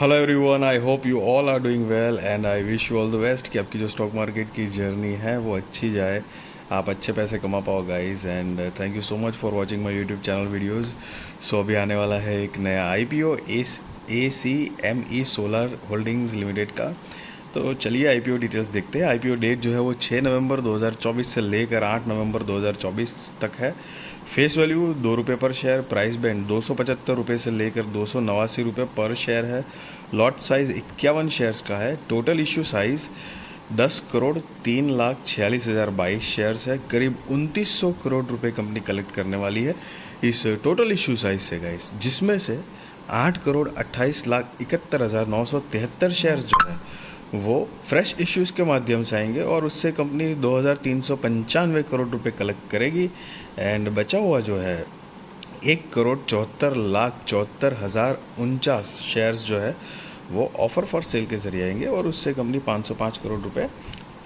Hello everyone, I hope you all are doing well and I wish you all the best कि आपकी जो stock market की journey है वो अच्छी जाए, आप अच्छे पैसे कमा पाओ guys. And thank you so much for watching my YouTube channel videos. So अभी आने वाला है एक नया IPO ACME solar holdings limited का। तो चलिए आईपीओ डिटेल्स देखते हैं। आईपीओ डेट जो है वो 6 नवंबर 2024 से लेकर 8 नवंबर 2024 तक है। फेस वैल्यू ₹2 पर शेयर, प्राइस बैंड 275 रुपये से लेकर 289 रुपये पर शेयर है। लॉट साइज 51 शेयर्स का है। टोटल इशू साइज 10,03,46,022 शेयर्स है। करीब 2900 करोड़ रुपए कंपनी कलेक्ट करने वाली है इस टोटल इशू साइज से गाइस, जिसमें से 8,28,71,973 शेयर्स जो है वो फ्रेश इश्यूज के माध्यम से आएंगे और उससे कंपनी 2,395 करोड़ रुपए कलेक्ट करेगी। एंड बचा हुआ जो है 1,74,74,049 शेयर्स जो है वो ऑफर फॉर सेल के जरिए आएंगे और उससे कंपनी 505 करोड़ रुपए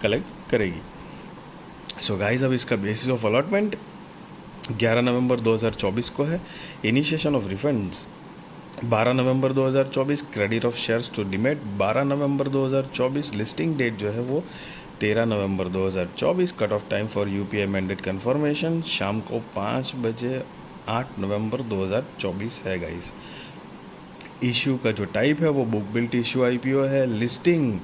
कलेक्ट करेगी। सो गाइस, अब इसका बेसिस ऑफ अलॉटमेंट 11 नवंबर 2024 को है। Initiation of refunds 12 November 2024, credit of shares to demat 12 November 2024, listing date जो है वो 13 November 2024, cut off time for UPI mandate confirmation शाम को 5 बजे 8 नवंबर 2024 है गाइस। इशू का जो टाइप है वो बुक बिल्ट इशू आईपीओ है। लिस्टिंग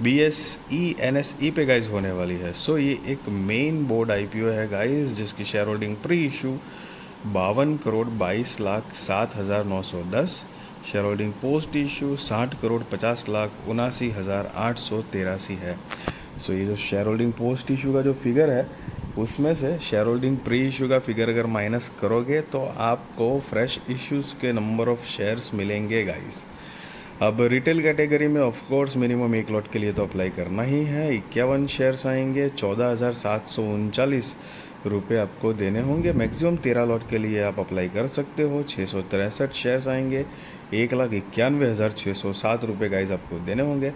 BSE NSE पे गाइस होने वाली है। सो ये एक मेन बोर्ड आईपीओ है गाइस, जिसकी share holding pre issue 52,22,07,910, share holding post issue 60,50,79,883 है। सो ये जो शेयर होल्डिंग पोस्ट इशू का जो फिगर है उसमें से शेयर होल्डिंग प्री इशू का फिगर अगर माइनस करोगे तो आपको फ्रेश इश्यूज के नंबर ऑफ शेयर्स मिलेंगे गाइस। अब रिटेल कैटेगरी में ऑफ कोर्स मिनिमम एक लॉट के लिए तो अप्लाई करना ही है। 51 शेयर्स आएंगे, 14,739 रुपये आपको देने होंगे। मैक्सिमम 13 लॉट के लिए आप अप्लाई कर सकते हो। 663 शेयर्स आएंगे, 1,91,607 रुपये गाइज आपको देने होंगे।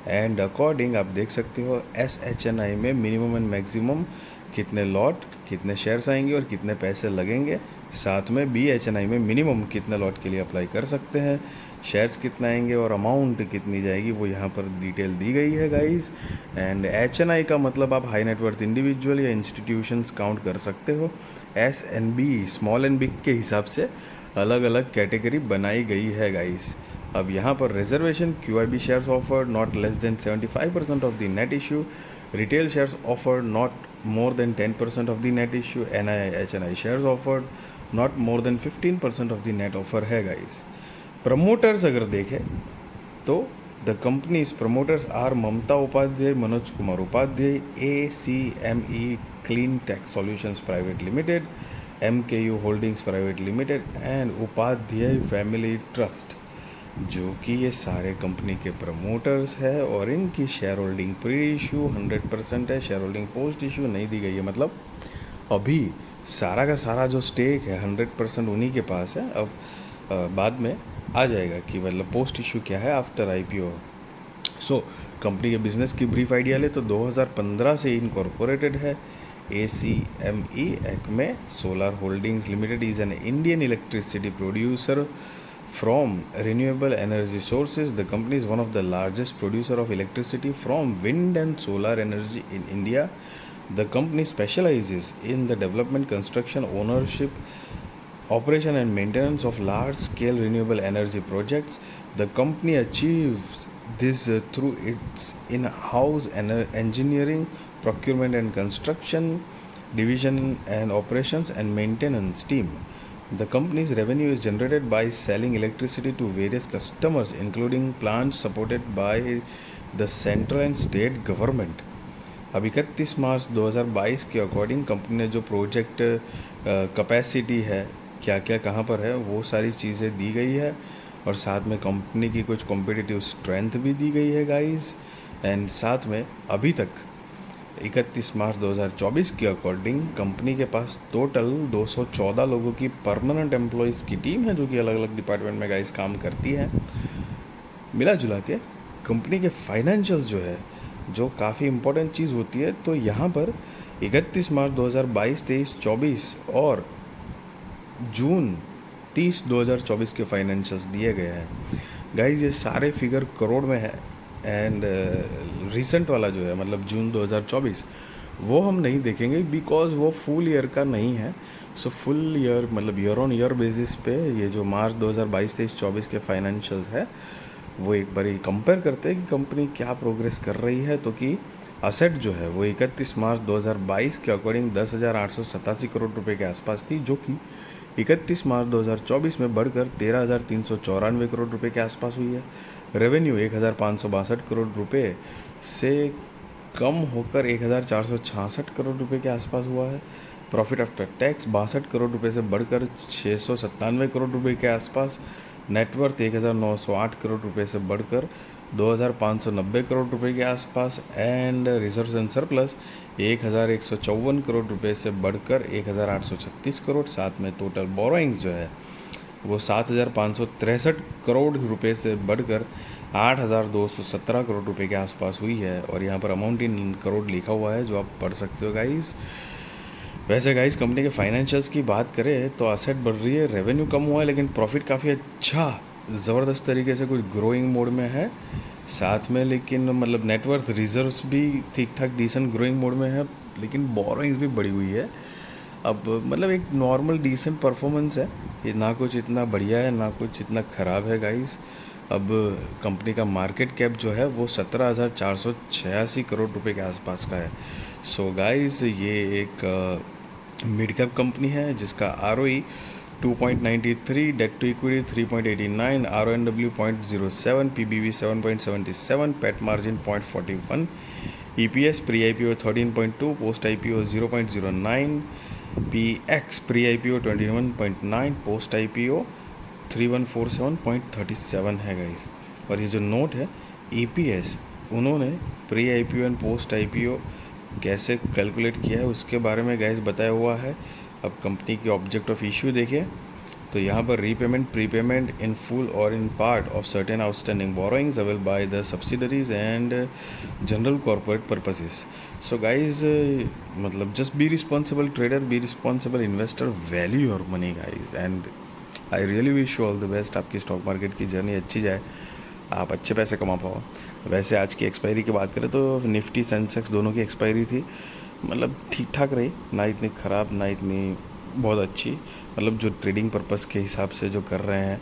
एंड अकॉर्डिंग आप देख सकते हो SHNI में मिनिमम एंड मैक्सिमम कितने लॉट, कितने शेयर्स आएंगे और कितने पैसे लगेंगे। साथ में BHNI में मिनिमम कितने लॉट के लिए अप्लाई कर सकते हैं, शेयर्स कितना आएंगे और अमाउंट कितनी जाएगी, वो यहाँ पर डिटेल दी गई है गाइस। एंड HNI का मतलब आप हाई नेटवर्थ इंडिविजुअल या इंस्टीट्यूशंस काउंट कर सकते हो। SNB स्मॉल एंड बिग के हिसाब से अलग अलग कैटेगरी बनाई गई है गाइस। अब यहाँ पर reservation QIB shares offered not less than 75% of the net issue, retail shares offered not more than 10% of the net issue, HNI shares offered not more than 15% of the net offer है guys. Promoters अगर देखें तो the company's promoters are Mamta Upadhyay, Manoj Kumar Upadhyay, ACME clean tech solutions private limited, MKU holdings private limited and Upadhyay family trust, जो कि ये सारे company के promoters है और इनकी शेयर होल्डिंग प्री इशू 100% है। शेयर होल्डिंग पोस्ट इशू नहीं दी गई है, मतलब अभी सारा का सारा जो स्टेक है 100% उन्हीं के पास है। अब बाद में आ जाएगा कि मतलब पोस्ट इशू क्या है आफ्टर आईपीओ। सो कंपनी के बिजनेस की ब्रीफ आइडिया ले तो 2015 से इनकॉर्पोरेटेड है। ACME Acme solar holdings limited is an Indian electricity producer from renewable energy sources. The company is one of the largest producer of electricity from wind and solar energy in India. The company specializes in the development, construction, ownership, operation and maintenance of large scale renewable energy projects. The company achieves this through its in-house engineering, procurement and construction division and operations and maintenance team. The company's revenue is generated by selling electricity to various customers, including plants supported by the central and state government. अब 31 मार्च 2022 के according company ने जो project capacity है, क्या क्या कहाँ पर है, वो सारी चीज़ें दी गई है और साथ में कंपनी की कुछ कॉम्पिटिटिव स्ट्रेंथ भी दी गई है गाइस। एंड साथ में अभी तक 31 मार्च 2024 के अकॉर्डिंग कंपनी के पास टोटल 214 लोगों की परमानेंट एम्प्लॉयज़ की टीम है, जो कि अलग अलग डिपार्टमेंट में गाइस काम करती है। मिला जुला के कंपनी के फाइनेंशियल जो है, जो काफ़ी इम्पोर्टेंट चीज़ होती है, तो यहाँ पर 31 मार्च 2022, 23, 24 और जून 30, 2024 के फाइनेंशियल्स दिए गए हैं। गाइज ये सारे फिगर करोड़ में है। एंड रिसेंट वाला जो है मतलब जून 2024 वो हम नहीं देखेंगे बिकॉज वो फुल ईयर का नहीं है। सो फुल ईयर मतलब ईयर ऑन ईयर बेसिस पे ये जो मार्च 2022, 23, 24 के फाइनेंशियल्स है वो एक बार कंपेयर करते हैं कि कंपनी क्या प्रोग्रेस कर रही है। तो कि असेट जो है वो 31 मार्च 2022 के अकॉर्डिंग 10,887 करोड़ रुपए के आसपास थी, जो कि 31 मार्च 2024 में बढ़कर 13,394 करोड़ रुपए के आसपास हुई है। रेवेन्यू 1,562 करोड़ रुपए से कम होकर 1,466 करोड़ रुपए के आसपास हुआ है। प्रॉफिट आफ्टर टैक्स 62 करोड़ रुपए से बढ़कर 697 करोड़ रुपए के आसपास। नेटवर्थ 1,908 करोड़ रुपए से बढ़कर 2,590 करोड़ रुपए के आसपास। And reserve and surplus 1,154 crore रुपए से बढ़कर 1,836 करोड़। साथ में टोटल बोरोइंग्स जो है वो 7,563 करोड़ रुपए से बढ़कर 8,217 करोड़ रुपए के आसपास हुई है। और यहाँ पर अमाउंट इन करोड़ लिखा हुआ है जो आप पढ़ सकते हो गाइस। वैसे गाइस कंपनी के फाइनेंशियल्स की बात करें तो असेट बढ़ रही है, रेवेन्यू कम हुआ है, लेकिन प्रॉफिट काफ़ी अच्छा ज़बरदस्त तरीके से कुछ ग्रोइंग मोड में है। साथ में लेकिन मतलब नेटवर्थ रिजर्व्स भी ठीक ठाक डिसेंट ग्रोइंग मोड में है, लेकिन बोरोइंग्स भी बढ़ी हुई है। अब मतलब एक नॉर्मल डिसेंट परफॉर्मेंस है ये, ना कुछ इतना बढ़िया है ना कुछ इतना ख़राब है गाइस। अब कंपनी का मार्केट कैप जो है वो 17,486 करोड़ रुपए के आसपास का है। सो गाइस ये एक मिड कैप कंपनी है जिसका ROE 2.93, debt to equity 3.89, RONW 0.07, PBV 7.77, PAT margin 0.41, EPS pre IPO 13.2, post IPO 0.09, PX pre IPO 21.9, post IPO 3147.37 है गाइस। और ये जो नोट है EPS उन्होंने pre IPO and post IPO कैसे कैलकुलेट किया है उसके बारे में गाइस बताया हुआ है। अब कंपनी की ऑब्जेक्ट ऑफ इश्यू देखिए तो यहाँ पर रीपेमेंट, प्रीपेमेंट इन फुल और in part of certain outstanding borrowings available by the subsidiaries and general corporate purposes. So guys मतलब just be responsible trader, be responsible investor, value your money guys. And I really wish you all the best, आपकी stock market की journey अच्छी जाए, आप अच्छे पैसे कमा पाओ। वैसे आज की एक्सपायरी की बात करें तो निफ्टी सेंसेक्स दोनों की एक्सपायरी थी मतलब ठीक ठाक रही, ना इतनी ख़राब ना इतनी बहुत अच्छी, मतलब जो ट्रेडिंग पर्पस के हिसाब से जो कर रहे हैं।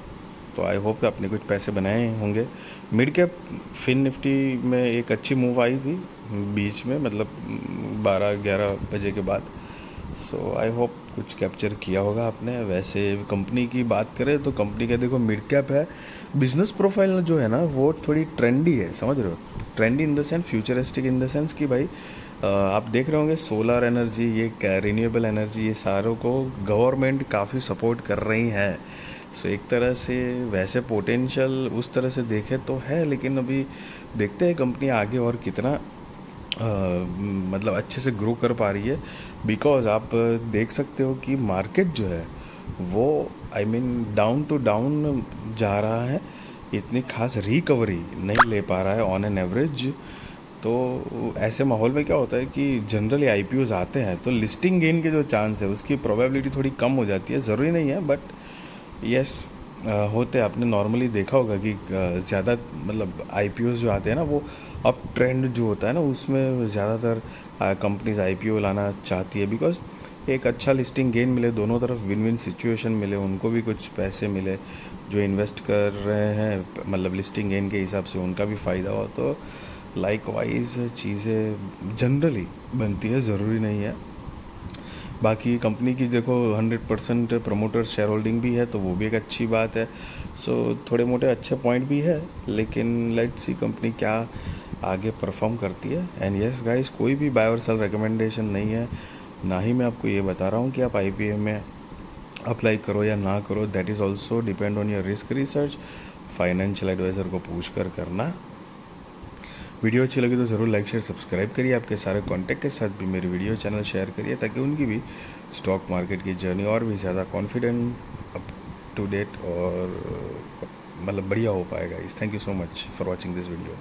तो आई होप कि आपने कुछ पैसे बनाए होंगे। मिड कैप फिन निफ्टी में एक अच्छी मूव आई थी बीच में, मतलब 12-11 बजे के बाद। सो आई होप कुछ कैप्चर किया होगा आपने। वैसे कंपनी की बात करें तो कंपनी का देखो मिड कैप है, बिजनेस प्रोफाइल जो है ना वो थोड़ी ट्रेंडी है, समझ रहे हो, trendy in the sense futuristic in the sense कि भाई आप देख रहे होंगे सोलर एनर्जी, ये रिन्यूएबल एनर्जी, ये सारों को गवर्नमेंट काफ़ी सपोर्ट कर रही है। सो एक तरह से वैसे पोटेंशियल उस तरह से देखे तो है, लेकिन अभी देखते हैं कंपनी आगे और कितना मतलब अच्छे से ग्रो कर पा रही है। बिकॉज आप देख सकते हो कि मार्केट जो है वो I mean down to down जा रहा है, इतनी खास रिकवरी नहीं ले पा रहा है ऑन एन एवरेज। तो ऐसे माहौल में क्या होता है कि जनरली IPOs आते हैं तो लिस्टिंग गेन के जो चांस है उसकी प्रोबेबिलिटी थोड़ी कम हो जाती है, ज़रूरी नहीं है बट यस होते हैं। आपने नॉर्मली देखा होगा कि ज़्यादा मतलब IPOs जो आते हैं ना वो अप ट्रेंड जो होता है ना उसमें ज़्यादातर कंपनीज IPO लाना चाहती है, बिकॉज एक अच्छा लिस्टिंग गेन मिले, दोनों तरफ विन विन सिचुएशन मिले, उनको भी कुछ पैसे मिले, जो इन्वेस्ट कर रहे हैं मतलब लिस्टिंग गेन के हिसाब से उनका भी फ़ायदा हो। तो लाइक वाइज चीज़ें जनरली बनती है, ज़रूरी नहीं है। बाकी कंपनी की देखो 100% प्रमोटर शेयर होल्डिंग भी है तो वो भी एक अच्छी बात है। सो थोड़े मोटे अच्छे पॉइंट भी है, लेकिन लेट्स सी कंपनी क्या आगे परफॉर्म करती है। एंड यस गाइस कोई भी बाय और सेल रिकमेंडेशन नहीं है, ना ही मैं आपको ये बता रहा हूँ कि आप IPO में अप्लाई करो या ना करो, that is also depend on your risk research, financial advisor को पूछ कर करना। वीडियो अच्छी लगी तो ज़रूर लाइक शेयर सब्सक्राइब करिए, आपके सारे कॉन्टैक्ट के साथ भी मेरी वीडियो चैनल शेयर करिए ताकि उनकी भी स्टॉक मार्केट की जर्नी और भी ज़्यादा कॉन्फिडेंट, अप टू डेट और मतलब बढ़िया हो पाएगा। Thank you so much for watching this video.